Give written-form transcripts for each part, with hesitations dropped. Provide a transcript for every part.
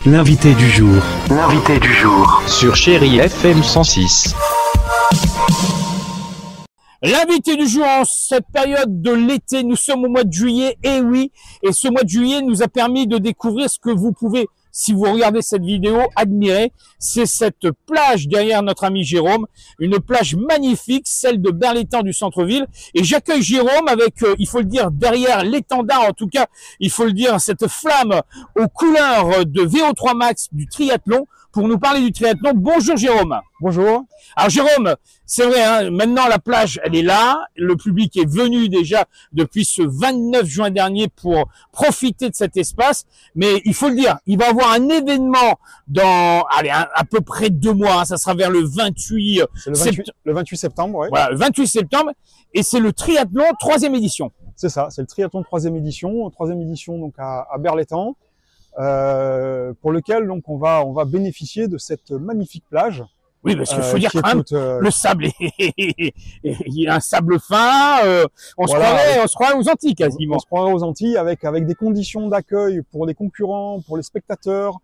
L'invité du jour. L'invité du jour. Sur Chérie FM 106. L'invité du jour en cette période de l'été, nous sommes au mois de juillet, et oui, et ce mois de juillet nous a permis de découvrir ce que vous pouvez, si vous regardez cette vidéo, admirer. C'est cette plage derrière notre ami Jérôme, une plage magnifique, celle de Berlétan du centre-ville. Et j'accueille Jérôme avec, il faut le dire, derrière l'étendard, en tout cas, il faut le dire, cette flamme aux couleurs de VO3 Max du triathlon, pour nous parler du triathlon. Bonjour Jérôme. Bonjour. Alors Jérôme, c'est vrai, hein, maintenant la plage, elle est là. Le public est venu déjà depuis ce 29 juin dernier pour profiter de cet espace. Mais il faut le dire, il va y avoir un événement dans à peu près 2 mois. Hein, ça sera vers le 28 le 28 septembre. Ouais. Voilà, le 28 septembre. Et c'est le triathlon 3e édition. C'est ça, c'est le triathlon 3e édition. 3e édition donc à Berlétan. Pour lequel donc on va bénéficier de cette magnifique plage. Oui, parce qu'il faut dire quand même, le sable, il y a un sable fin, on se croirait aux Antilles quasiment. On se croirait aux Antilles avec des conditions d'accueil pour les concurrents, pour les spectateurs.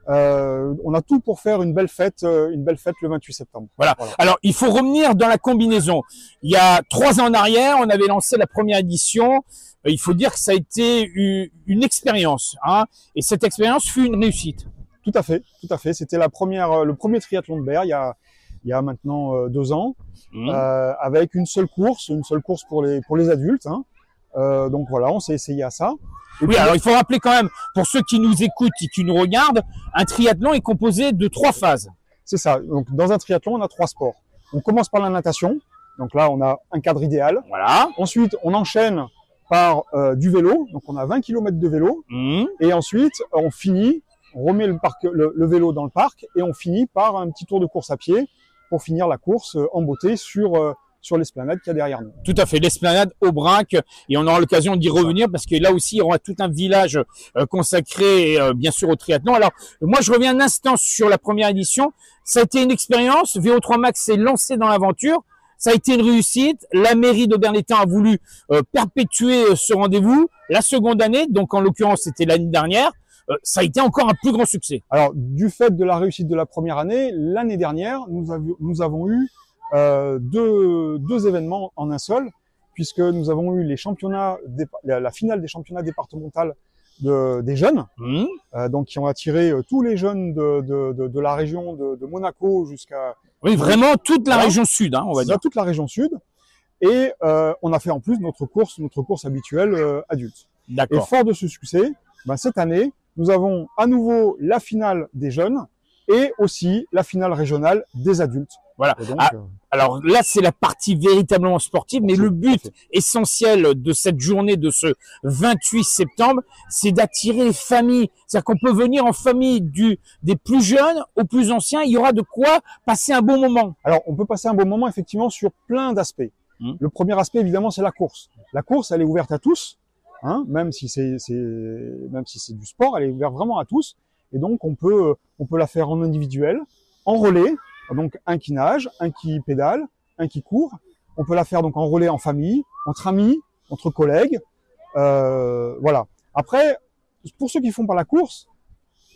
On a tout pour faire une belle fête le 28 septembre. Voilà. Alors, il faut revenir dans la combinaison. Il y a 3 ans en arrière, on avait lancé la première édition. Il faut dire que ça a été une expérience, hein, et cette expérience fut une réussite. Tout à fait. C'était le premier triathlon de Berre il y a maintenant 2 ans, avec une seule course pour les adultes. Hein. Donc voilà, on s'est essayé à ça. Et oui, alors il faut rappeler quand même, pour ceux qui nous écoutent et qui nous regardent, un triathlon est composé de 3 phases. C'est ça. Donc dans un triathlon, on a 3 sports. On commence par la natation. Donc là, on a un cadre idéal. Voilà. Ensuite, on enchaîne par du vélo. Donc on a 20 km de vélo. Et ensuite, on remet le vélo dans le parc et on finit par un petit tour de course à pied pour finir la course en beauté sur l'esplanade qu'il y a derrière nous. Tout à fait, l'esplanade Aubrac, et on aura l'occasion d'y revenir parce que là aussi, il y aura tout un village consacré, bien sûr, au triathlon. Alors, moi, je reviens un instant sur la première édition. Ça a été une expérience. VO3 Max s'est lancé dans l'aventure. Ça a été une réussite. La mairie de Berlétan a voulu perpétuer ce rendez-vous. La seconde année, donc en l'occurrence, c'était l'année dernière, ça a été encore un plus grand succès. Alors, du fait de la réussite de la première année, l'année dernière, nous avons eu deux événements en un seul, puisque nous avons eu la finale des championnats départementaux des jeunes, donc qui ont attiré tous les jeunes de la région de Monaco jusqu'à... Oui, vraiment toute la région sud, hein, on va dire. Toute la région sud. Et on a fait en plus notre course habituelle adulte. D'accord. Et fort de ce succès, cette année, nous avons à nouveau la finale des jeunes et aussi la finale régionale des adultes. Voilà. Donc, alors là, c'est la partie véritablement sportive, mais le but essentiel de cette journée, de ce 28 septembre, c'est d'attirer les familles. C'est-à-dire qu'on peut venir en famille des plus jeunes aux plus anciens. Il y aura de quoi passer un bon moment. Alors, on peut passer un bon moment effectivement sur plein d'aspects. Le premier aspect, évidemment, c'est la course. La course, elle est ouverte à tous. Hein, même si c'est du sport, elle est ouverte vraiment à tous. Et donc, on peut la faire en individuel, en relais, donc un qui nage, un qui pédale, un qui court. On peut la faire donc en relais en famille, entre amis, entre collègues. Voilà. Après, pour ceux qui font pas la course,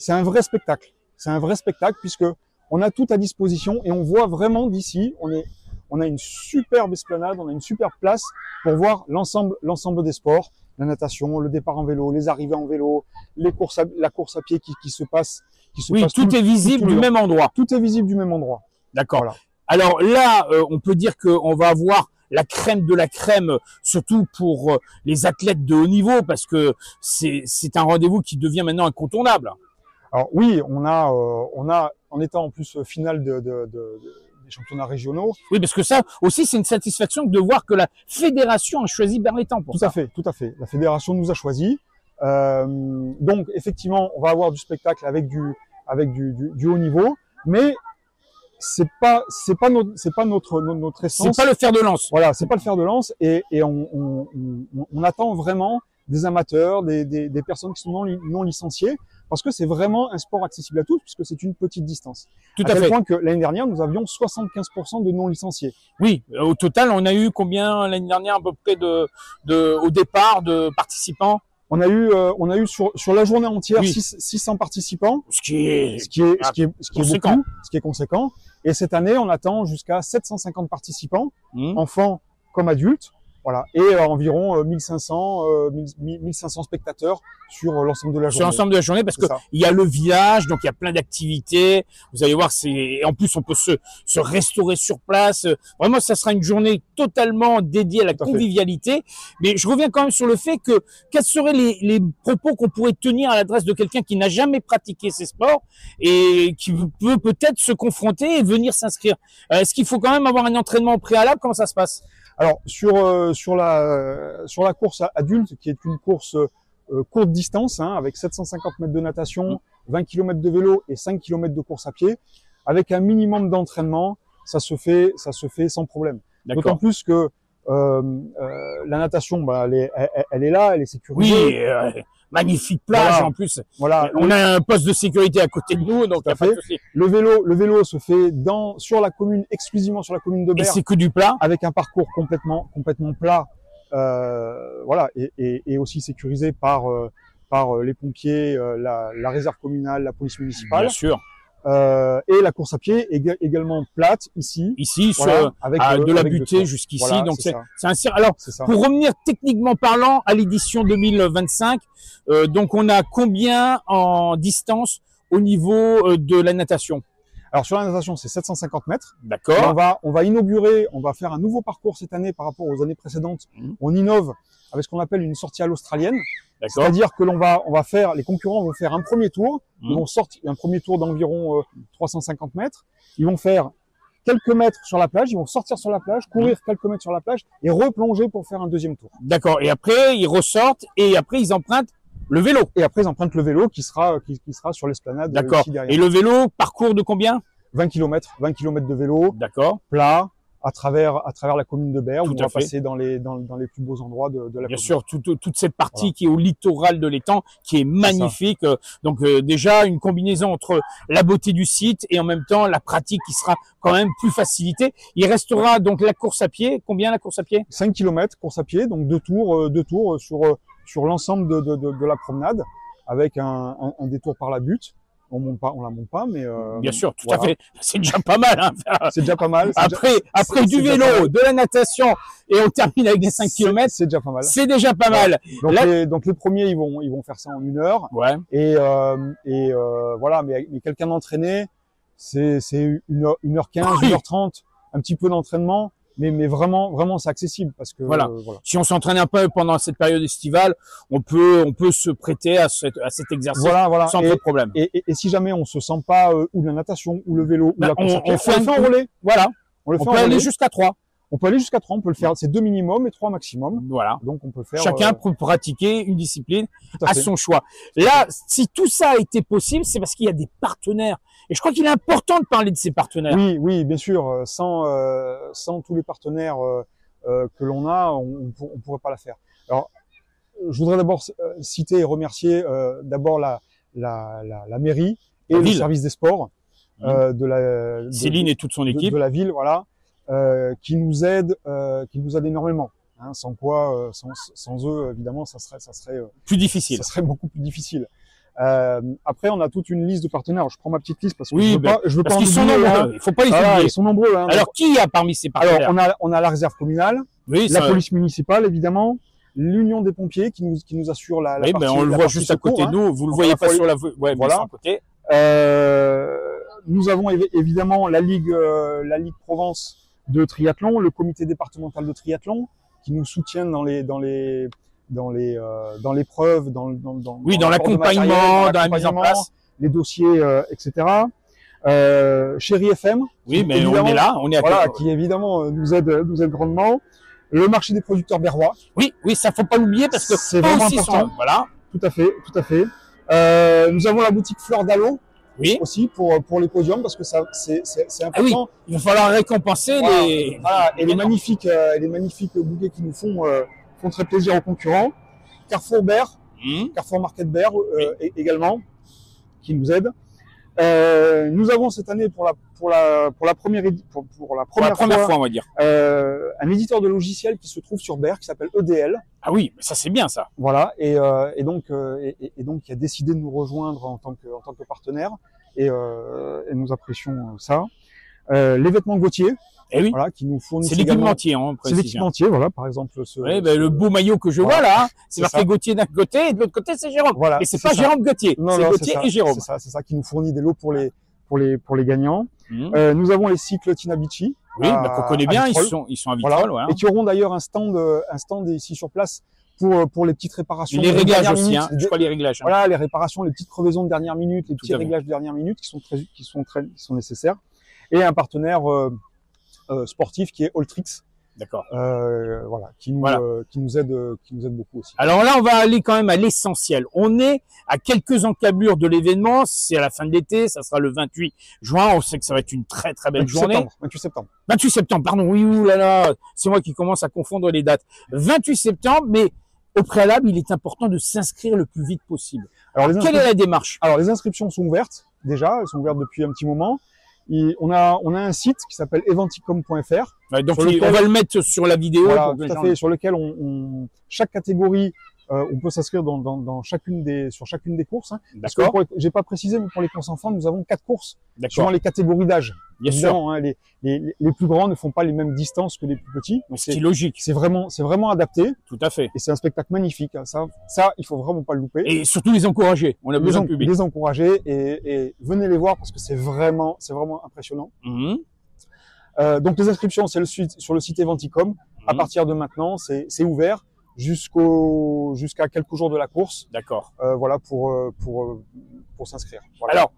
c'est un vrai spectacle. C'est un vrai spectacle puisque on a tout à disposition et on voit vraiment d'ici, on a une superbe esplanade, on a une superbe place pour voir l'ensemble des sports. La natation, le départ en vélo, les arrivées en vélo, la course à pied qui se passe. Tout est visible du même endroit. Tout est visible du même endroit. D'accord. Voilà. Alors là, on peut dire qu'on va avoir la crème de la crème, surtout pour les athlètes de haut niveau, parce que c'est un rendez-vous qui devient maintenant incontournable. Alors oui, on a en étant en plus finale des championnats régionaux. Oui, parce que ça aussi, c'est une satisfaction de voir que la fédération a choisi Berlétan pour ça. Tout à fait. La fédération nous a choisi. Donc, effectivement, on va avoir du spectacle avec du haut niveau, mais c'est pas notre essence. C'est pas le fer de lance. Voilà, c'est pas le fer de lance, et on attend vraiment des amateurs, des personnes qui sont non licenciées, parce que c'est vraiment un sport accessible à tous, puisque c'est une petite distance. Tout à fait. À tel point que l'année dernière, nous avions 75% de non licenciés. Oui, au total, on a eu combien l'année dernière à peu près au départ de participants? On a eu sur la journée entière Oui. 600 participants, Ce qui est ce qui est conséquent. beaucoup, ce qui est conséquent. Et cette année, on attend jusqu'à 750 participants, enfants comme adultes. Voilà. Et environ 1500 spectateurs sur l'ensemble de la journée. Sur l'ensemble de la journée, parce que il y a le village, donc il y a plein d'activités. Vous allez voir, et en plus on peut se restaurer sur place. Vraiment, ça sera une journée totalement dédiée à la convivialité. Mais je reviens quand même sur le fait que quels seraient les propos qu'on pourrait tenir à l'adresse de quelqu'un qui n'a jamais pratiqué ces sports et qui peut peut-être se confronter et venir s'inscrire. Est-ce qu'il faut quand même avoir un entraînement au préalable? Comment ça se passe? Alors sur la course adulte, qui est une course courte distance, hein, avec 750 mètres de natation, 20 km de vélo et 5 km de course à pied, avec un minimum d'entraînement, ça se fait sans problème. D'autant plus que la natation, bah, elle est là, elle est sécurisée. Oui, magnifique plage, voilà. En plus. Voilà. On a un poste de sécurité à côté de nous, donc il n'y a pas de souci. Le vélo se fait sur la commune, exclusivement sur la commune de Berre. Et c'est que du plat. Avec un parcours complètement plat. Voilà, et aussi sécurisé par les pompiers, la réserve communale, la police municipale. Bien sûr. Et la course à pied est également plate ici. Ici, voilà, avec de la butée jusqu'ici. Voilà, donc c'est un cirque. Alors, pour revenir techniquement parlant à l'édition 2025, donc on a combien en distance au niveau de la natation? Alors sur la natation, c'est 750 mètres. D'accord. On va inaugurer, on va faire un nouveau parcours cette année par rapport aux années précédentes. On innove avec ce qu'on appelle une sortie à l'australienne. C'est-à-dire que on va faire, les concurrents vont faire un premier tour. Ils vont sortir un premier tour d'environ 350 mètres. Ils vont faire quelques mètres sur la plage. Ils vont sortir sur la plage, courir quelques mètres sur la plage et replonger pour faire un deuxième tour. D'accord. Et après, ils ressortent et après, ils empruntent le vélo. Et après, ils empruntent le vélo qui sera sur l'esplanade. D'accord. Et le vélo, parcours de combien? 20 km de vélo. D'accord. Plat. À travers la commune de Berre, où on va passer dans les plus beaux endroits de la commune. Bien sûr, toute cette partie qui est au littoral de l'étang, qui est magnifique. Donc déjà une combinaison entre la beauté du site et en même temps la pratique qui sera quand même plus facilitée. Il restera donc la course à pied. Combien la course à pied? 5 km course à pied, donc deux tours sur l'ensemble de la promenade, avec un détour par la butte. On la monte pas, mais bien sûr, tout à fait. C'est déjà pas mal. Hein. C'est déjà pas mal. Après du vélo, de la natation, et on termine avec des 5 km. C'est déjà pas mal. C'est déjà pas mal. Donc les premiers, ils vont faire ça en 1 heure. Ouais. Et voilà, mais quelqu'un d'entraîné, c'est 1h15, 1h30, un petit peu d'entraînement. Mais vraiment, c'est accessible parce que voilà. Si on s'entraîne un peu pendant cette période estivale, on peut se prêter à cet exercice sans trop de problème. Et si jamais on se sent pas ou la natation ou le vélo ou la course à pied, on fait un relais. Voilà. On peut aller jusqu'à 3. On peut aller jusqu'à 3, on peut le faire, c'est 2 minimum et 3 maximum. Voilà. Donc on peut faire. Chacun peut pratiquer une discipline à son choix. Là, si tout ça a été possible, c'est parce qu'il y a des partenaires. Et je crois qu'il est important de parler de ces partenaires. Oui, bien sûr. Sans tous les partenaires que l'on a, on pourrait pas la faire. Alors, je voudrais d'abord citer et remercier d'abord la mairie et le service des sports Céline et toute son équipe de la ville, voilà. Qui nous aident énormément. Hein, sans quoi, sans eux, évidemment, ça serait plus difficile. Ça serait beaucoup plus difficile. Après, on a toute une liste de partenaires. Alors, je prends ma petite liste parce que je veux pas parce qu'ils sont nombreux. Il faut pas les oublier. Ils sont nombreux. Hein. Alors, qui y a parmi ces partenaires? Alors, on a la réserve communale, la police municipale, évidemment, l'union des pompiers qui nous assure la partie. On le voit juste à côté de nous. Vous le voyez pas sur la. Ouais, voilà. À côté. Nous avons évidemment la Ligue Provence de triathlon, le comité départemental de triathlon, qui nous soutiennent dans l'épreuve, dans l'accompagnement, dans la mise en place, les dossiers, etc. Chéri FM. Oui, mais on est là, on est à voilà, qui évidemment nous aide grandement. Le marché des producteurs berrois. Oui, ça faut pas l'oublier parce que c'est vraiment important. Voilà. Tout à fait. Nous avons la boutique Fleur d'Allo. Oui. Aussi pour les podiums parce que ça c'est important. Ah oui, il va falloir récompenser les magnifiques bouquets qui nous font très plaisir aux concurrents. Carrefour Berre, Carrefour Market Berre également qui nous aide. Nous avons cette année pour la première fois, on va dire. Un éditeur de logiciels qui se trouve sur Berck, qui s'appelle EDL. Ah oui, mais ça c'est bien ça. Voilà, et donc qui a décidé de nous rejoindre en tant que partenaire, et nous apprécions ça. Les vêtements Gauthier. Eh oui. Voilà, qui nous fournissent. C'est l'équipementier, hein, c'est l'équipementier, voilà, par exemple. Oui, ben, le beau maillot que je vois là, hein, c'est marqué Gauthier d'un côté et de l'autre côté c'est Jérôme. Voilà, et c'est pas Jérôme Gauthier, c'est Gauthier et Jérôme. C'est ça qui nous fournit des lots pour les gagnants. Nous avons les cycles Tinabichi. Oui, qu'on connaît bien, ils sont à Vitrolles, voilà. Ouais. Et qui auront d'ailleurs un stand ici sur place pour les petites réparations. Les réglages aussi, hein, je crois les réglages. Hein. Voilà, les réparations, les petites crevaisons de dernière minute, les petits réglages de dernière minute qui sont nécessaires. Et un partenaire sportif qui est Alltrix. D'accord. Voilà, qui nous aide beaucoup aussi. Alors là, on va aller quand même à l'essentiel. On est à quelques encablures de l'événement. C'est à la fin de l'été. Ça sera le 28 juin. On sait que ça va être une très très belle journée. 28 septembre. 28 septembre, pardon. Oui, oulala. C'est moi qui commence à confondre les dates. 28 septembre, mais au préalable, il est important de s'inscrire le plus vite possible. Alors, quelle est la démarche? Alors, les inscriptions sont ouvertes. Déjà, elles sont ouvertes depuis un petit moment. On a un site qui s'appelle eventicom.fr. Ouais, donc on va le mettre sur la vidéo. Voilà, tout à fait, sur lequel chaque catégorie, on peut s'inscrire sur chacune des courses. Hein, parce que j'ai pas précisé, mais pour les courses enfants, nous avons 4 courses suivant les catégories d'âge. Bien sûr. Hein, les plus grands ne font pas les mêmes distances que les plus petits. Donc c'est logique. C'est vraiment adapté. Tout à fait. Et c'est un spectacle magnifique. Hein. Ça, il faut vraiment pas le louper. Et surtout les encourager. On a besoin de public. Les encourager et venez les voir parce que c'est vraiment impressionnant. Donc les inscriptions, c'est sur le site Eventicom. À partir de maintenant, c'est ouvert jusqu'à quelques jours de la course. D'accord. Voilà pour s'inscrire. Voilà. Alors,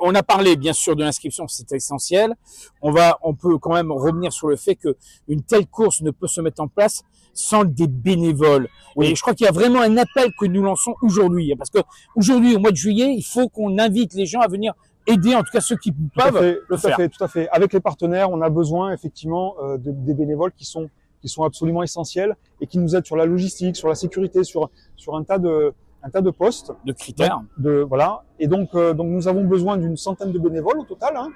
on a parlé bien sûr de l'inscription, c'est essentiel. On peut quand même revenir sur le fait que une telle course ne peut se mettre en place sans des bénévoles. Oui. Et je crois qu'il y a vraiment un appel que nous lançons aujourd'hui, parce que aujourd'hui, au mois de juillet, il faut qu'on invite les gens à venir aider, en tout cas ceux qui peuvent le faire. Tout à fait. Avec les partenaires, on a besoin effectivement des bénévoles qui sont absolument essentiels et qui nous aident sur la logistique, sur la sécurité, sur un tas de postes, de critères. Voilà. Et donc nous avons besoin d'une centaine de bénévoles au total. Hein.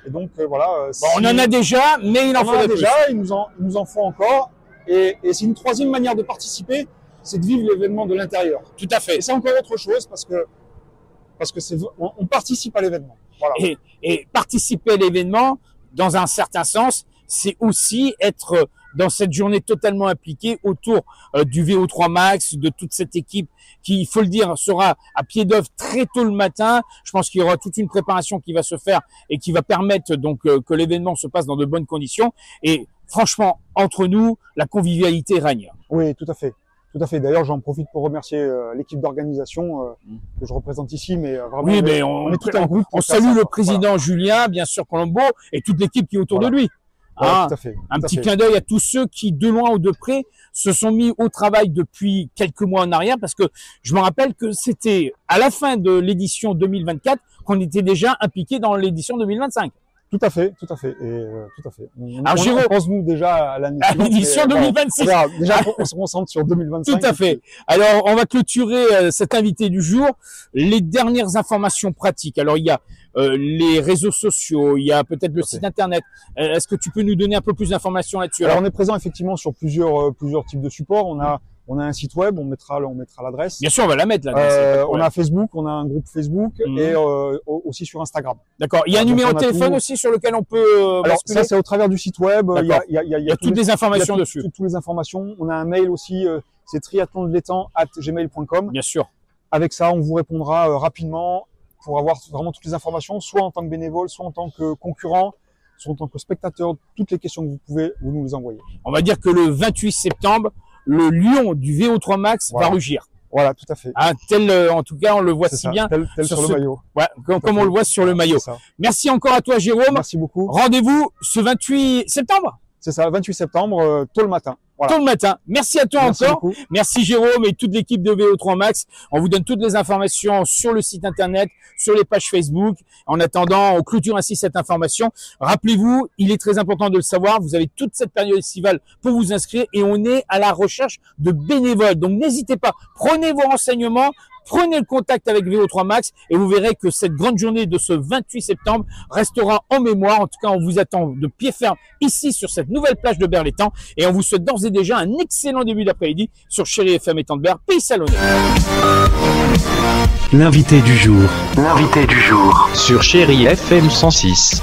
Et donc voilà. On en a déjà, mais il en faudrait plus. Il nous en faut encore. Et c'est une troisième manière de participer, c'est de vivre l'événement de l'intérieur. Tout à fait. Et c'est encore autre chose parce que on participe à l'événement. Voilà. Et participer à l'événement, dans un certain sens, c'est aussi être dans cette journée totalement impliquée autour du VO3 Max, de toute cette équipe qui, il faut le dire, sera à pied d'œuvre très tôt le matin. Je pense qu'il y aura toute une préparation qui va se faire et qui va permettre donc que l'événement se passe dans de bonnes conditions. Et franchement, entre nous, la convivialité règne. Oui, tout à fait. Tout à fait. D'ailleurs, j'en profite pour remercier l'équipe d'organisation que je représente ici, mais vraiment, oui, mais on est tout un groupe. On salue le président Julien, bien sûr Colombo, et toute l'équipe qui est autour de lui. Tout à fait. Un petit clin d'œil à tous ceux qui, de loin ou de près, se sont mis au travail depuis quelques mois en arrière, parce que je me rappelle que c'était à la fin de l'édition 2024 qu'on était déjà impliqué dans l'édition 2025. Tout à fait. Et tout à fait. On pense nous déjà à l'édition 2026. Déjà, on se concentre sur 2025. Tout à fait. Alors, on va clôturer cet invité du jour. Les dernières informations pratiques. Alors, il y a les réseaux sociaux, il y a peut-être le site internet. Est-ce que tu peux nous donner un peu plus d'informations là-dessus? Alors, on est présent effectivement sur plusieurs types de supports. On a un site web, on mettra l'adresse. Bien sûr, on va la mettre l'adresse. On a Facebook, on a un groupe Facebook et aussi sur Instagram. D'accord. Il y a un numéro de téléphone aussi sur lequel on peut. Alors ça, c'est au travers du site web. Il y a toutes les informations dessus. Toutes les informations. On a un mail aussi. C'est triathlondelétang@gmail.com. Bien sûr. Avec ça, on vous répondra rapidement pour avoir vraiment toutes les informations, soit en tant que bénévole, soit en tant que concurrent, soit en tant que spectateur. Toutes les questions que vous nous les envoyer. On va dire que le 28 septembre. Le lion du VO3 Max va rugir. Voilà, tout à fait. En tout cas, on le voit si bien. Tel sur le maillot. Ouais, comme on le voit sur le maillot. Merci encore à toi, Jérôme. Merci beaucoup. Rendez-vous ce 28 septembre. C'est ça, 28 septembre, tôt le matin. Voilà. Tôt le matin. Merci à toi encore. Beaucoup. Merci Jérôme et toute l'équipe de VO3 Max. On vous donne toutes les informations sur le site internet, sur les pages Facebook. En attendant, on clôture ainsi cette information. Rappelez-vous, il est très important de le savoir, vous avez toute cette période estivale pour vous inscrire et on est à la recherche de bénévoles. Donc n'hésitez pas, prenez vos renseignements, Prenez le contact avec VO3 Max et vous verrez que cette grande journée de ce 28 septembre restera en mémoire. En tout cas, on vous attend de pied ferme ici sur cette nouvelle plage de Berlétan et on vous souhaite d'ores et déjà un excellent début d'après-midi sur Chéri FM et Tandberg, Pays Salonnais. L'invité du jour. L'invité du jour. Sur Chéri FM 106.